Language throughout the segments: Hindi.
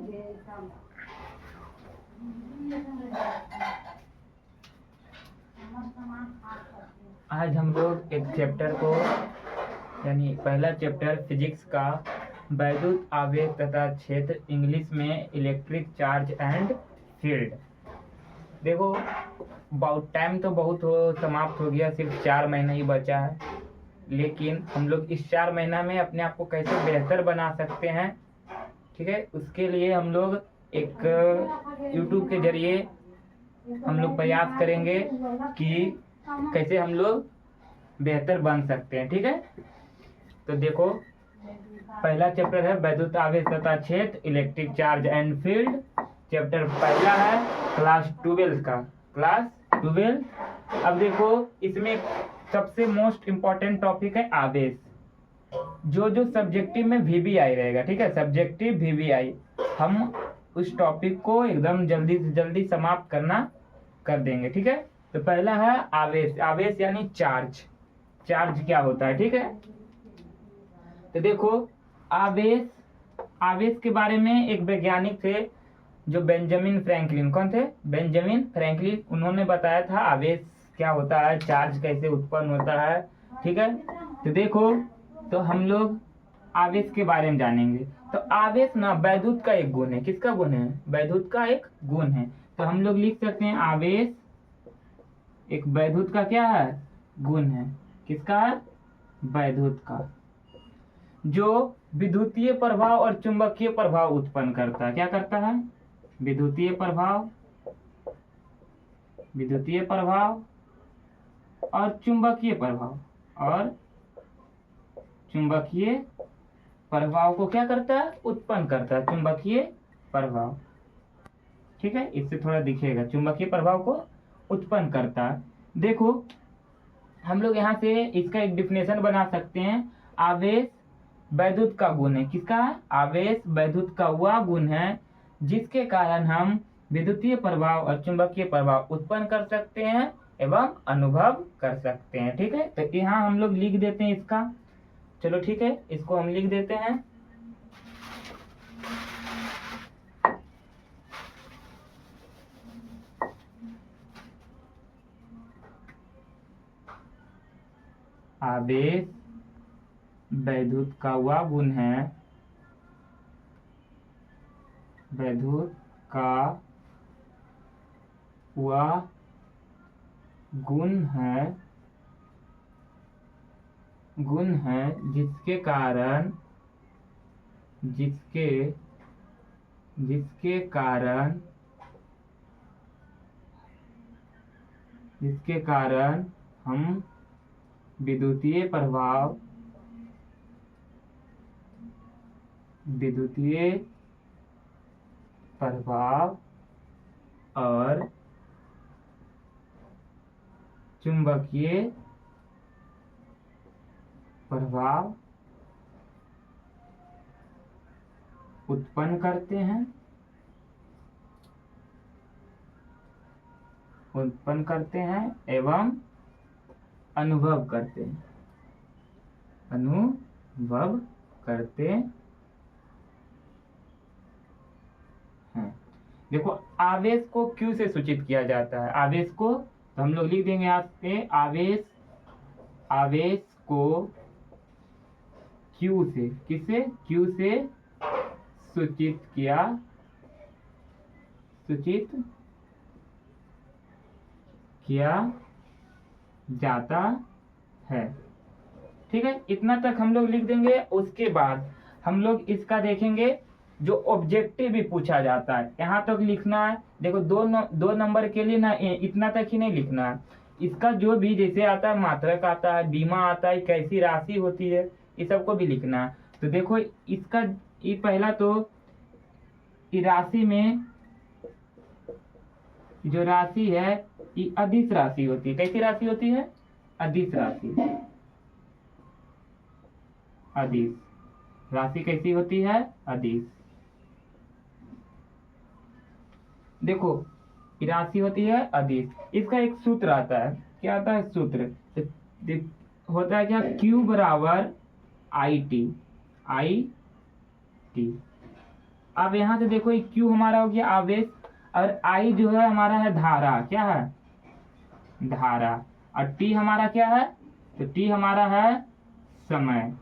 आज हम लोग एक चैप्टर को यानी पहला चैप्टर फिजिक्स का वैद्युत आवेश तथा क्षेत्र, इंग्लिश में इलेक्ट्रिक चार्ज एंड फील्ड। देखो बहुत टाइम तो बहुत समाप्त हो गया, सिर्फ 4 महीना ही बचा है, लेकिन हम लोग इस 4 महीना में अपने आप को कैसे बेहतर बना सकते हैं, ठीक है, उसके लिए हम लोग एक YouTube के जरिए हम लोग प्रयास करेंगे कि कैसे हम लोग बेहतर बन सकते हैं। ठीक है, तो देखो पहला चैप्टर है वैद्युत आवेश तथा क्षेत्र, electric charge and field. Chapter पहला है क्लास 12 का, क्लास 12। अब देखो इसमें सबसे मोस्ट इम्पॉर्टेंट टॉपिक है आवेश, जो सब्जेक्टिव में VBI रहेगा। ठीक है, सब्जेक्टिव VBI, हम उस टॉपिक को एकदम जल्दी से जल्दी समाप्त कर देंगे। ठीक है, तो पहला है आवेश। आवेश यानी चार्ज, चार्ज क्या होता है। ठीक है, तो देखो आवेश के बारे में एक वैज्ञानिक थे जो बेंजामिन फ्रैंकलिन। कौन थे? Benjamin Franklin. उन्होंने बताया था आवेश क्या होता है, चार्ज कैसे उत्पन्न होता है। ठीक है, तो देखो तो हम लोग आवेश के बारे में जानेंगे। तो आवेश ना वैद्युत का एक गुण है। किसका गुण है? वैद्युत का एक गुण है। तो हम लोग लिख सकते हैं आवेश एक वैद्युत का क्या है? गुण है। किसका? वैद्युत का, जो विद्युतीय प्रभाव और चुंबकीय प्रभाव उत्पन्न करता है। क्या करता है? विद्युतीय प्रभाव और चुंबकीय प्रभाव को क्या करता है? उत्पन्न करता है, चुंबकीय प्रभाव। ठीक है, इससे थोड़ा दिखेगा, चुंबकीय प्रभाव को उत्पन्न करता है। देखो हम लोग यहाँ से इसका एक डिफिनेशन बना सकते हैं। आवेश वैद्युत का गुण है। किसका? आवेश वैद्युत का वह गुण है जिसके कारण हम विद्युतीय प्रभाव और चुंबकीय प्रभाव उत्पन्न कर सकते हैं एवं अनुभव कर सकते हैं। ठीक है, तो यहाँ हम लोग लिख देते हैं इसका। चलो ठीक है, इसको हम लिख देते हैं। आवेश वैद्युत का वह गुण है, वैद्युत का वह गुण है जिसके कारण हम विद्युतीय प्रभाव और चुंबकीय प्रभाव उत्पन्न करते हैं एवं अनुभव करते हैं। देखो आवेश को Q से सूचित किया जाता है। आवेश को तो हम लोग लिख देंगे यहाँ पे, आवेश को Q से, किससे? Q से सूचित किया जाता है। ठीक है, इतना तक हम लोग लिख देंगे। उसके बाद हम लोग इसका देखेंगे जो ऑब्जेक्टिव भी पूछा जाता है, यहाँ तक लिखना है। देखो दो नंबर के लिए ना इतना तक ही नहीं लिखना है, इसका जो भी जैसे आता है, मात्रक आता है, बीमा आता है, कैसी राशि होती है, ये सबको भी लिखना है। तो देखो इसका ये पहला तो राशि में जो राशि है ये अदिश राशि होती है। कैसी राशि होती है? अदिश राशि। राशि कैसी होती है? अदिश। देखो राशि होती है अदिश। इसका एक सूत्र आता है। क्या आता है सूत्र? होता है क्या? Q बराबर IT। अब यहाँ से देखो Q हमारा हो गया आवेश, और I जो है हमारा है धारा, क्या है, धारा, और T हमारा क्या है, तो T हमारा है समय।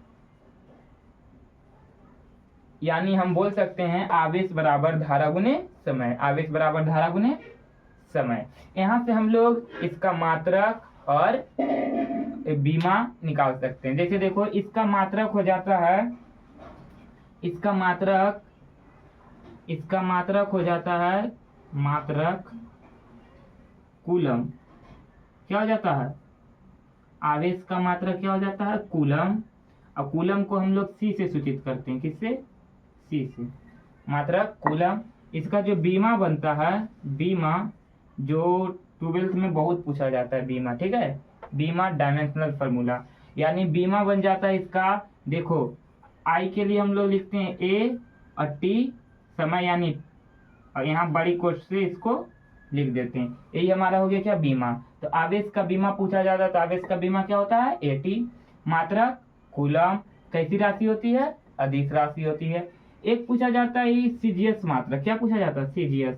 यानी हम बोल सकते हैं आवेश बराबर धारा गुने समय, आवेश बराबर धारा गुने समय। यहाँ से हम लोग इसका मात्रक और बीमा निकाल सकते हैं। जैसे देखो इसका मात्रक हो जाता है, इसका मात्रक हो जाता है, मात्रक कूलम, क्या हो जाता है, आवेश का मात्रक क्या हो जाता है, कूलम। और कूलम को हम लोग C से सूचित करते हैं, किससे, C से, मात्रक कूलम। इसका जो बीमा बनता है, बीमा जो 12th में बहुत पूछा जाता है बीमा, ठीक है, बीमा डायमेंशनल फार्मूला, यानी बीमा बन जाता है इसका, देखो I के लिए हम लोग लिखते हैं A और T समय, यानी और यहाँ बड़ी कोट से इसको लिख देते हैं, यही हमारा हो गया क्या, बीमा। तो आवेश का बीमा पूछा जाता है, तो आवेश का बीमा क्या होता है, AT। मात्रक कूलम कैसी राशि होती है, अदिश राशि होती है। एक पूछा जाता है CGS मात्रक, क्या पूछा जाता है, CGS,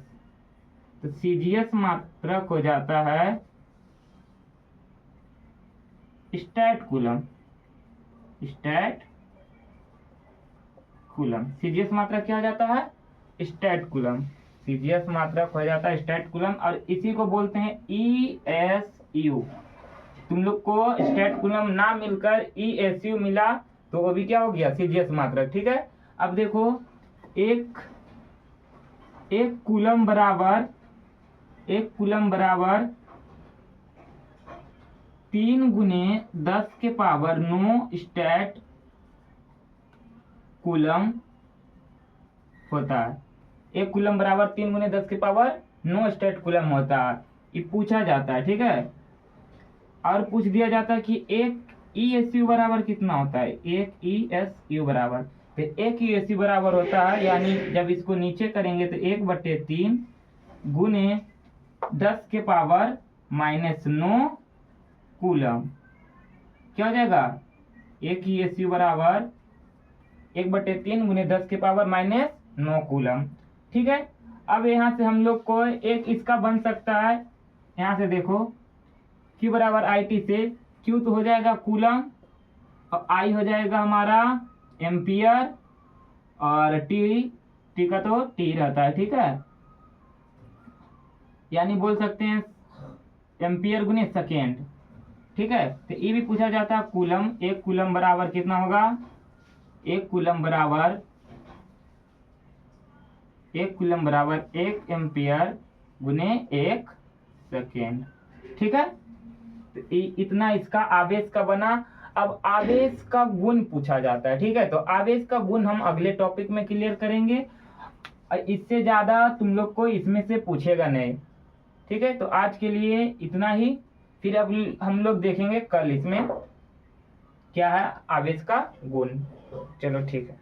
तो CGS मात्रक हो जाता है stat coulomb, stat coulomb. CGS मात्रक क्या हो जाता है, स्टैट कूलम, CGS मात्रक हो जाता है स्टैट कूलम, और इसी को बोलते हैं ESU। तुम लोग को स्टैट कूलम ना मिलकर ESU मिला तो वो भी क्या हो गया, CGS मात्रक, ठीक है। अब देखो एक कूलम बराबर 3 गुने 10 के पावर 9 स्टैट कूलम होता है। एक कूलम बराबर 3 गुने 10 के पावर 9 स्टैट कूलम होता है, ये पूछा जाता है, ठीक है। और पूछ दिया जाता है कि एक ESU बराबर कितना होता है, एक ESU बराबर, तो एक ESU बराबर होता है, यानी जब इसको नीचे करेंगे तो 1/3 गुने 10 के पावर -9 कूलम, क्या हो जाएगा, एक ESU बराबर 1/3 गुने 10 के पावर -9 कूलम, ठीक है। अब यहाँ से हम लोग को एक इसका बन सकता है, यहाँ से देखो Q बराबर IT से Q तो हो जाएगा कूलम, और I हो जाएगा हमारा एम्पियर, और T का तो T रहता है, ठीक है, यानी बोल सकते हैं एम्पियर गुने सेकेंड, ठीक है। तो ये भी पूछा जाता है कूलम, एक कूलम बराबर कितना होगा, एक कूलम बराबर 1 एम्पियर गुने 1 सेकेंड, ठीक है। तो इतना इसका आवेश का बना। अब आवेश का गुण पूछा जाता है, ठीक है, तो आवेश का गुण हम अगले टॉपिक में क्लियर करेंगे, इससे ज्यादा तुम लोग को इसमें से पूछेगा नहीं, ठीक है। तो आज के लिए इतना ही, फिर अब हम लोग देखेंगे कल इसमें क्या है आवेश का गुण। चलो ठीक है।